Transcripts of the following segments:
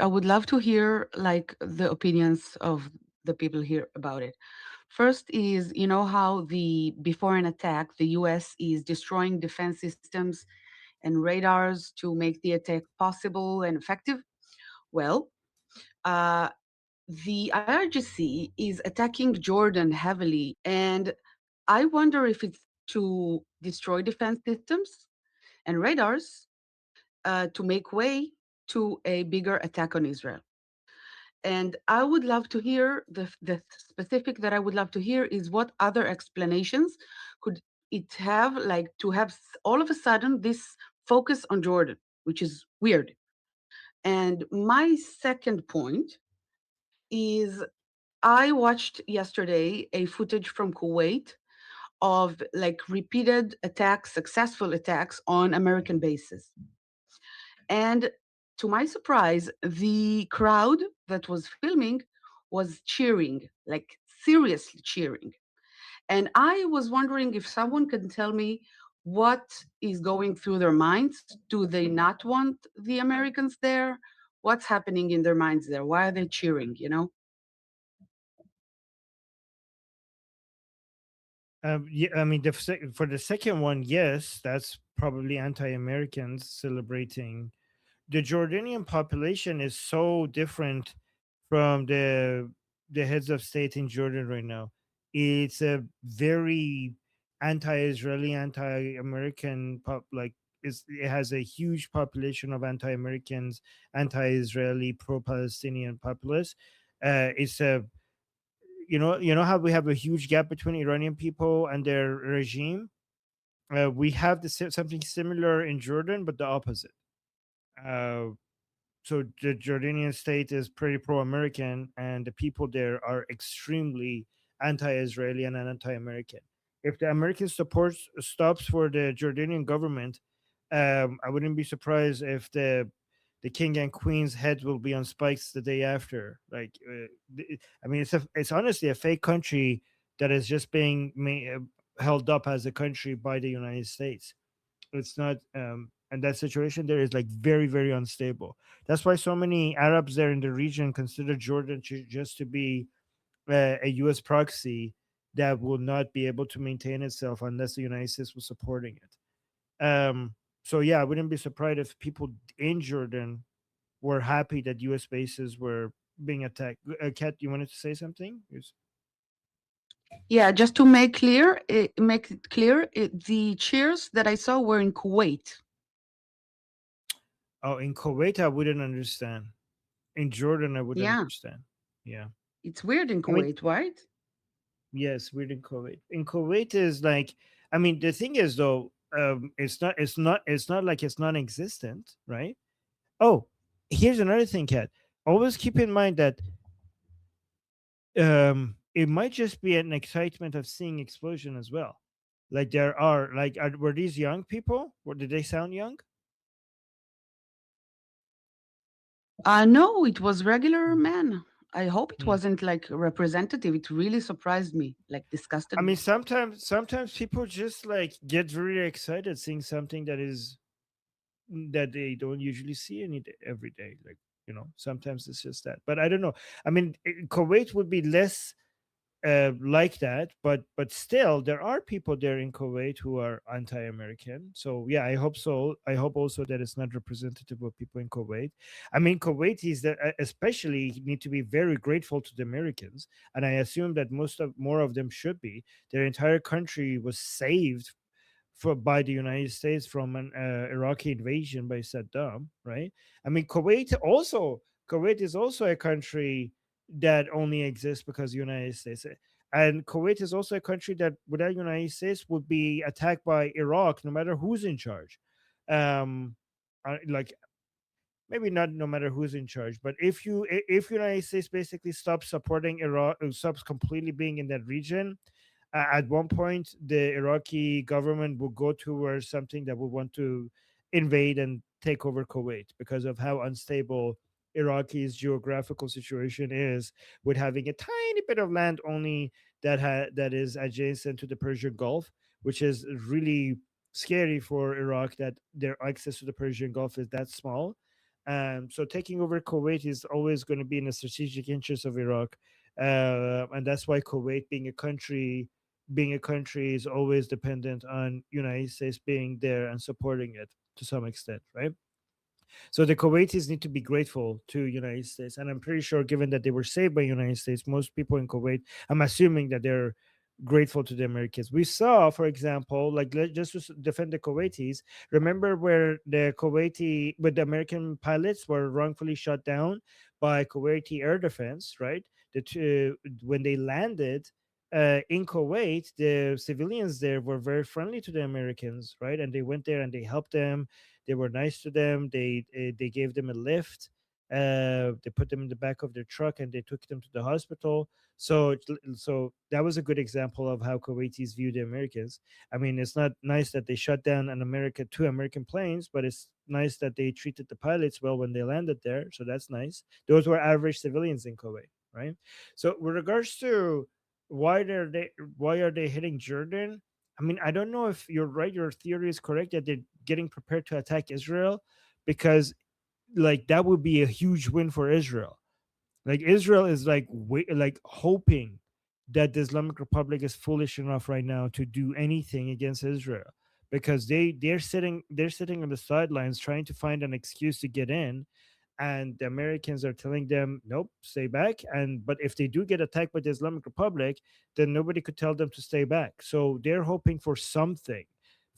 I would love to hear like the opinions of the people here about it. First is, you know how the before an attack, the US is destroying defense systems and radars to make the attack possible and effective? Well, uh, the IRGC is attacking Jordan heavily, and I wonder if it's to destroy defense systems and radars to make way to a bigger attack on Israel. And I would love to hear the specific that I would love to hear is what other explanations could it have, like to have all of a sudden this focus on Jordan, which is weird. And my second point is I watched yesterday a footage from Kuwait of like repeated attacks, successful attacks on American bases. And to my surprise, the crowd that was filming was cheering, like seriously cheering. And I was wondering if someone can tell me what is going through their minds. Do they not want the Americans there? What's happening in their minds there? Why are they cheering, you know? Yeah, I mean, for the second one, yes, that's probably anti-Americans celebrating. The Jordanian population is so different from the heads of state in Jordan right now. It's a very anti-Israeli, anti-American like it has a huge population of anti-Americans, anti-Israeli, pro-Palestinian populace. It's a you know how we have a huge gap between Iranian people and their regime. We have something similar in Jordan, but the opposite. Uh, so the Jordanian state is pretty pro-American, and the people there are extremely anti-Israeli and anti-American. If the American support stops for the Jordanian government, I wouldn't be surprised if the king and queen's head will be on spikes the day after. Like, I mean, it's honestly a fake country that is just being held up as a country by the United States. It's not, and that situation there is like very, very unstable. That's why so many Arabs there in the region consider Jordan just to be a U.S. proxy that will not be able to maintain itself unless the United States was supporting it. So yeah, I wouldn't be surprised if people in Jordan were happy that U.S. bases were being attacked. Kat, you wanted to say something? Yes. Yeah, just to make it clear, the cheers that I saw were in Kuwait. Oh, in Kuwait, I wouldn't understand. In Jordan, I would Yeah, understand. Yeah. it's weird in I mean, Kuwait, right? yes, we're in Kuwait. In Kuwait is like, I mean, the thing is though, it's not like it's non-existent, right? Oh, here's another thing, Kat. Always keep in mind that it might just be an excitement of seeing explosion as well. Like there are like were these young people? Or did they sound young? No, it was regular man. I hope it Hmm. wasn't like representative. It really surprised me, like I disgusted mean, me. sometimes people just like get really excited seeing something that they don't usually see every day. Like, sometimes it's just that. But I don't know. I mean, Kuwait would be less like that, but still, there are people there in Kuwait who are anti-American. So yeah, I hope so. I hope also that it's not representative of people in Kuwait. I mean, Kuwaitis that especially need to be very grateful to the Americans, and I assume that more of them should be. Their entire country was saved by the United States from an Iraqi invasion by Saddam, right? I mean, Kuwait is also a country that only exists because the United States. And Kuwait is also a country that, without United States, would be attacked by Iraq, no matter who's in charge. Um, like maybe not no matter who's in charge, but if United States basically stops supporting Iraq, stops completely being in that region, at one point the Iraqi government will go towards something that will want to invade and take over Kuwait because of how unstable Iraqi's geographical situation is, with having a tiny bit of land only that is adjacent to the Persian Gulf, which is really scary for Iraq that their access to the Persian Gulf is that small. So taking over Kuwait is always going to be in the strategic interest of Iraq, and that's why Kuwait, being a country, is always dependent on United States being there and supporting it to some extent, right? So the Kuwaitis need to be grateful to United States, and I'm pretty sure, given that they were saved by United States, most people in Kuwait, I'm assuming that they're grateful to the Americans. We saw, for example, like just to defend the Kuwaitis. Remember where the American pilots were wrongfully shot down by Kuwaiti air defense, right? When they landed. In Kuwait, the civilians there were very friendly to the Americans, right? And they went there and they helped them. They were nice to them. They gave them a lift. They put them in the back of their truck and they took them to the hospital. So that was a good example of how Kuwaitis view the Americans. I mean, it's not nice that they shut down two American planes, but it's nice that they treated the pilots well when they landed there. So that's nice. Those were average civilians in Kuwait, right? So with regards to why they why are they hitting Jordan? I mean, I don't know if you're right. Your theory is correct that they're getting prepared to attack Israel, because like that would be a huge win for Israel. Like Israel is like hoping that the Islamic Republic is foolish enough right now to do anything against Israel, because they're sitting on the sidelines trying to find an excuse to get in, and the Americans are telling them, nope, stay back. And but if they do get attacked by the Islamic Republic, then nobody could tell them to stay back. So they're hoping for something.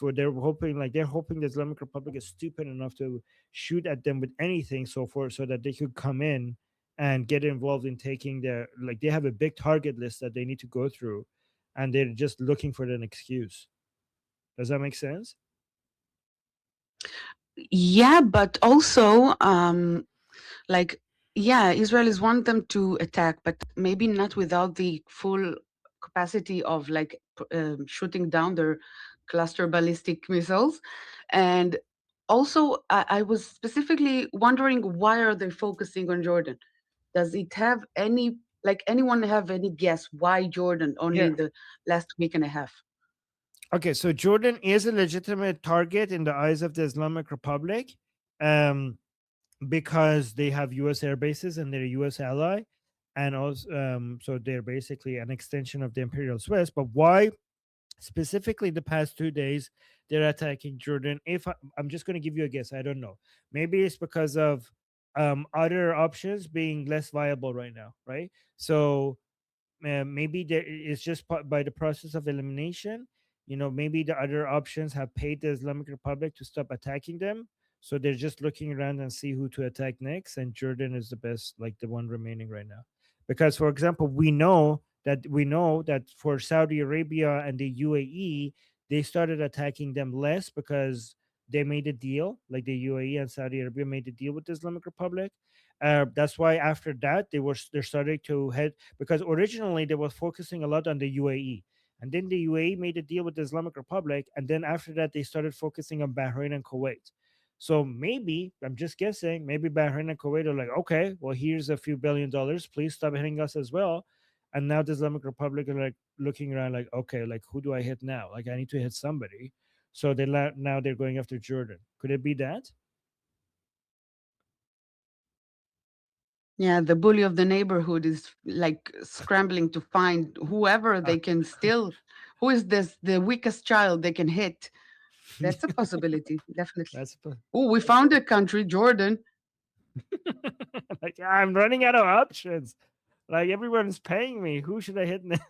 They're hoping the Islamic Republic is stupid enough to shoot at them with anything so forth, so that they could come in and get involved in taking they have a big target list that they need to go through, and they're just looking for an excuse. Does that make sense? Yeah, but also, like, yeah, Israelis want them to attack, but maybe not without the full capacity of like shooting down their cluster ballistic missiles. And also, I was specifically wondering, why are they focusing on Jordan? Does it have any, like, anyone have any guess why Jordan only Yeah. in the last week and a half? Okay, so Jordan is a legitimate target in the eyes of the Islamic Republic, um, because they have U.S. air bases and they're a U.S. ally, and also so they're basically an extension of the Imperial Swiss. But why specifically the past 2 days they're attacking Jordan? I'm just going to give you a guess, I don't know. Maybe it's because of other options being less viable right now, right? So maybe it's just by the process of elimination. Maybe the other options have paid the Islamic Republic to stop attacking them, so they're just looking around and see who to attack next, and Jordan is the best, like the one remaining right now. Because for example, we know that for Saudi Arabia and the UAE, they started attacking them less because they made a deal, like the UAE and Saudi Arabia made a deal with the Islamic Republic. That's why after that they're starting to head, because originally they were focusing a lot on the UAE, and then the UAE made a deal with the Islamic Republic, and then after that they started focusing on Bahrain and Kuwait. So maybe, I'm just guessing, maybe Bahrain and Kuwait are like, okay, well, here's a few $1 billion, please stop hitting us as well. And now the Islamic Republic are like looking around like, okay, like who do I hit now? Like I need to hit somebody. So now they're going after Jordan. Could it be that? Yeah, the bully of the neighborhood is like scrambling to find whoever Ah, they can still, who is this the weakest child they can hit. That's a possibility, definitely. that's Oh, we found a country, Jordan. like, I'm running out of options. Like everyone's paying me. Who should I hit next?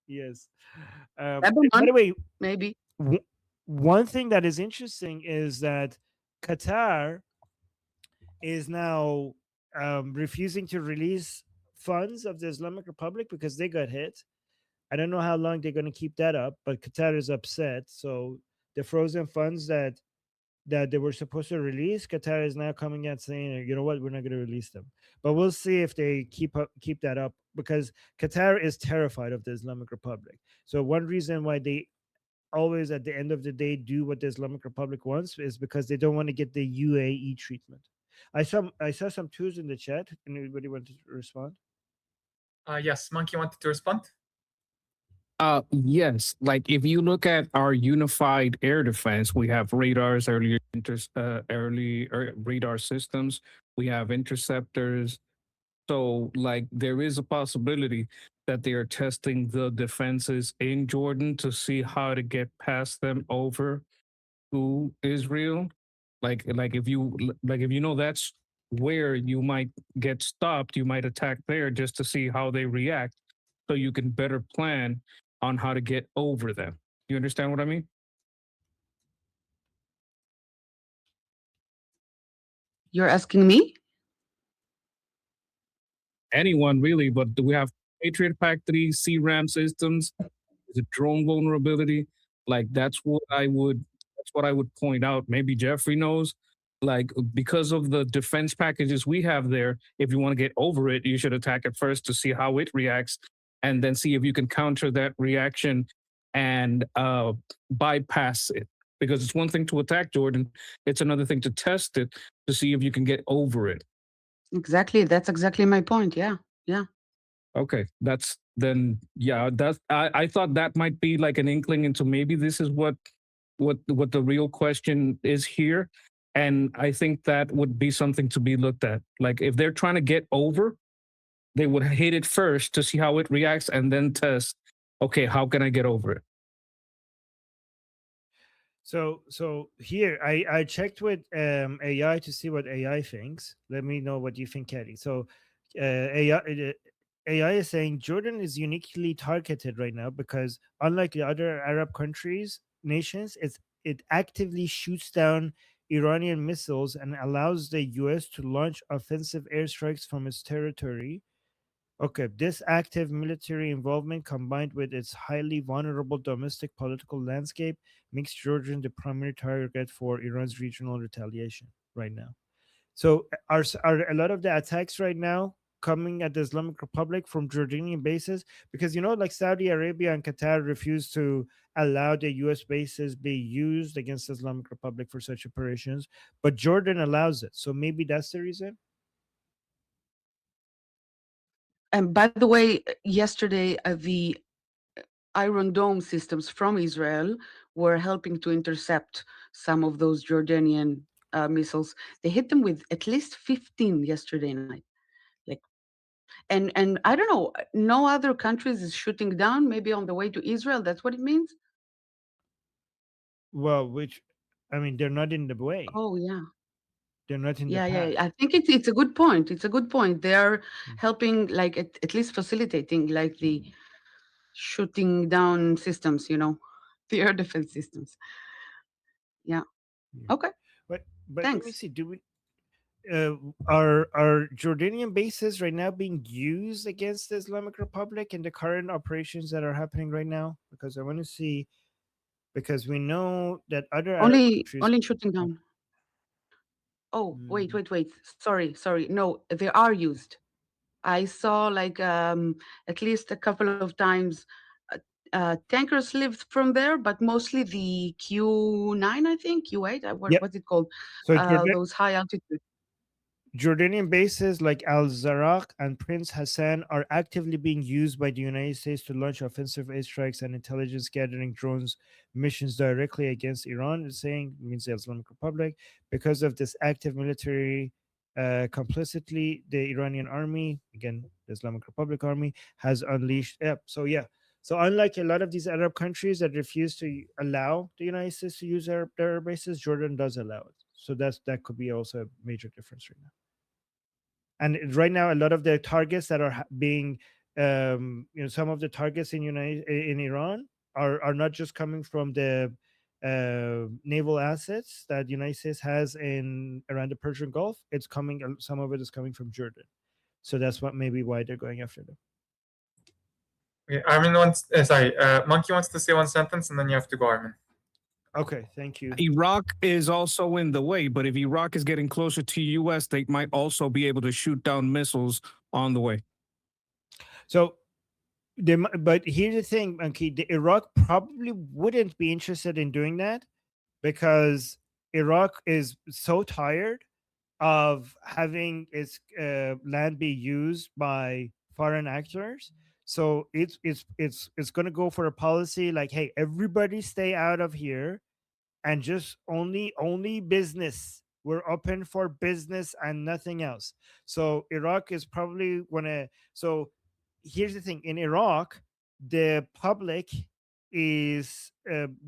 Yes. By Lebanon, the way, maybe. w- one thing that is interesting is that Qatar is now refusing to release funds of the Islamic Republic because they got hit. I don't know how long they're going to keep that up, but Qatar is upset. So the frozen funds that they were supposed to release, Qatar is now coming out saying, you know what, we're not going to release them. But we'll see if they keep that up, because Qatar is terrified of the Islamic Republic. So one reason why they always at the end of the day do what the Islamic Republic wants is because they don't want to get the UAE treatment. I saw some twos in the chat. Anybody want to respond? Yes, Monkey wanted to respond. Yes. Like if you look at our unified air defense, we have radars, radar systems. We have interceptors. So, like, there is a possibility that they are testing the defenses in Jordan to see how to get past them over to Israel. Like if you know that's where you might get stopped, you might attack there just to see how they react, so you can better plan on how to get over them. You understand what I mean? You're asking me? Anyone really, but we have Patriot Pack 3 CRAM systems, the drone vulnerability. Like that's what I would point out. Maybe Jeffrey knows. Like because of the defense packages we have there, if you want to get over it, you should attack it first to see how it reacts, and then see if you can counter that reaction and bypass it. Because it's one thing to attack Jordan, it's another thing to test it to see if you can get over it. Exactly. That's exactly my point. Yeah. Yeah. Okay, that's then yeah. That's I thought that might be like an inkling into maybe this is what the real question is here, and I think that would be something to be looked at. Like if they're trying to get over, they would hit it first to see how it reacts, and then test. Okay, how can I get over it? So here I checked with AI to see what AI thinks. Let me know what you think, Kelly. So AI is saying Jordan is uniquely targeted right now because unlike the other Arab countries, nations, it actively shoots down Iranian missiles and allows the US to launch offensive airstrikes from its territory. Okay, this active military involvement combined with its highly vulnerable domestic political landscape makes Georgia the primary target for Iran's regional retaliation right now. So, are a lot of the attacks right now coming at the Islamic Republic from Jordanian bases? Because like Saudi Arabia and Qatar refuse to allow the U.S. bases be used against the Islamic Republic for such operations, but Jordan allows it. So maybe that's the reason. And by the way, yesterday the Iron Dome systems from Israel were helping to intercept some of those Jordanian missiles. They hit them with at least 15 yesterday night. Like, and I don't know, no other countries is shooting down. Maybe on the way to Israel. That's what it means. Well, which I mean, they're not in the way. Oh yeah. They're not in the Yeah, yeah, path. yeah. I think it's a good point. It's a good point. They are Mm. helping, like at least facilitating, like the shooting down systems. The air defense systems. Yeah. Yeah. Okay. But let me Thanks. see. Do we are Jordanian bases right now being used against the Islamic Republic in the current operations that are happening right now? Because I want to see, because we know that other Arab countries. Only shooting down. Oh, wait, Mm, wait, wait. Sorry, sorry. No, they are used. I saw like at least a couple of times tankers lived from there, but mostly the Q9, I think Q8. yep. What's it called? So Those high altitude. Jordanian bases like Al Zarak and Prince Hassan are actively being used by the United States to launch offensive airstrikes and intelligence gathering drones missions directly against Iran, is saying, means the Islamic Republic. Because of this active military complicity, the Iranian army, again, the Islamic Republic army, has unleashed. Yep. So, yeah. So, unlike a lot of these Arab countries that refuse to allow the United States to use their bases, Jordan does allow it. So, that could be also a major difference right now. And right now a lot of the targets that are being some of the targets in Iran are not just coming from the naval assets that United States has in around the Persian Gulf. It's coming, some of it is coming from Jordan. So that's what maybe why they're going after them. Okay, Armin wants, sorry, Monkey wants to say one sentence and then you have to go, Armin. Okay, thank you. Iraq is also in the way, but if Iraq is getting closer to US, they might also be able to shoot down missiles on the way. So but here's the thing, Monkey, the Iraq probably wouldn't be interested in doing that because Iraq is so tired of having its land be used by foreign actors. So it's going to go for a policy like, hey, everybody stay out of here, and just only business. We're open for business and nothing else. So Iraq is probably gonna. So here's the thing: in Iraq, the public is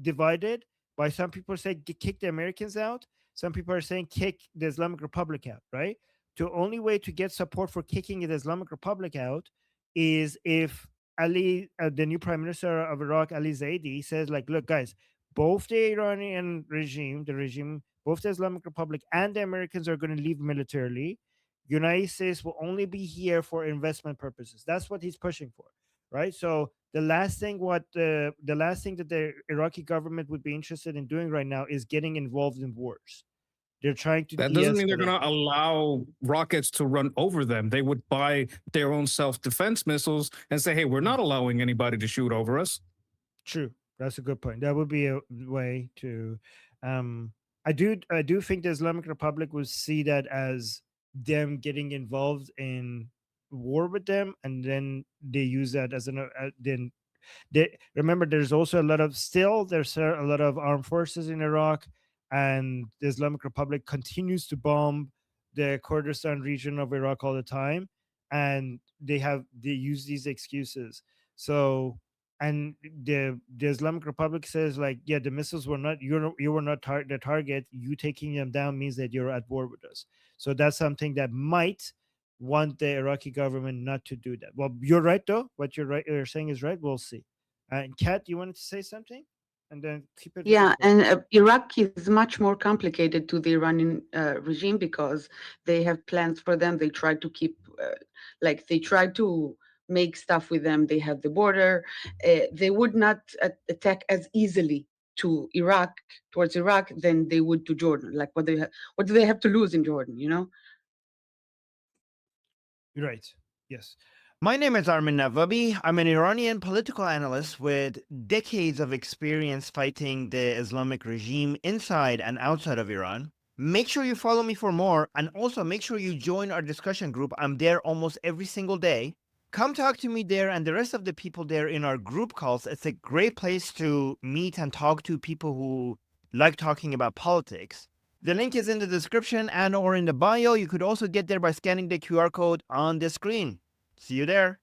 divided. By some people say kick the Americans out. Some people are saying kick the Islamic Republic out. Right. The only way to get support for kicking the Islamic Republic out is if Ali, the new prime minister of Iraq, Ali Zaidi, says like, look, guys, both the Iranian regime, both the Islamic Republic and the Americans are going to leave militarily. United States will only be here for investment purposes. That's what he's pushing for, right? So the last thing that the Iraqi government would be interested in doing right now is getting involved in wars. They're trying to That doesn't mean they're de-escalate. going to allow rockets to run over them. They would buy their own self-defense missiles and say, hey, we're not allowing anybody to shoot over us. True. That's a good point. That would be a way to. I do think the Islamic Republic would see that as them getting involved in war with them, and then they use that as an then they remember there's also there's a lot of armed forces in Iraq, and the Islamic Republic continues to bomb the Kurdistan region of Iraq all the time, and they use these excuses. So, and the Islamic Republic says like, yeah, the missiles were not you were not the target. You taking them down means that you're at war with us. So that's something that might want the Iraqi government not to do that. Well, you're right though. What you're saying is right. We'll see. And Kat, you wanted to say something, and then keep it. Yeah, and Iraq is much more complicated to the Iranian regime because they have plans for them. They try to keep, they try to make stuff with them. They have the border. They would not attack as easily to Iraq, towards Iraq, than they would to Jordan. Like what what do they have to lose in Jordan? You know? You're right. Yes. My name is Armin Navabi. I'm an Iranian political analyst with decades of experience fighting the Islamic regime inside and outside of Iran. Make sure you follow me for more, and also make sure you join our discussion group. I'm there almost every single day. Come talk to me there and the rest of the people there in our group calls. It's a great place to meet and talk to people who like talking about politics. The link is in the description and or in the bio. You could also get there by scanning the QR code on the screen. See you there.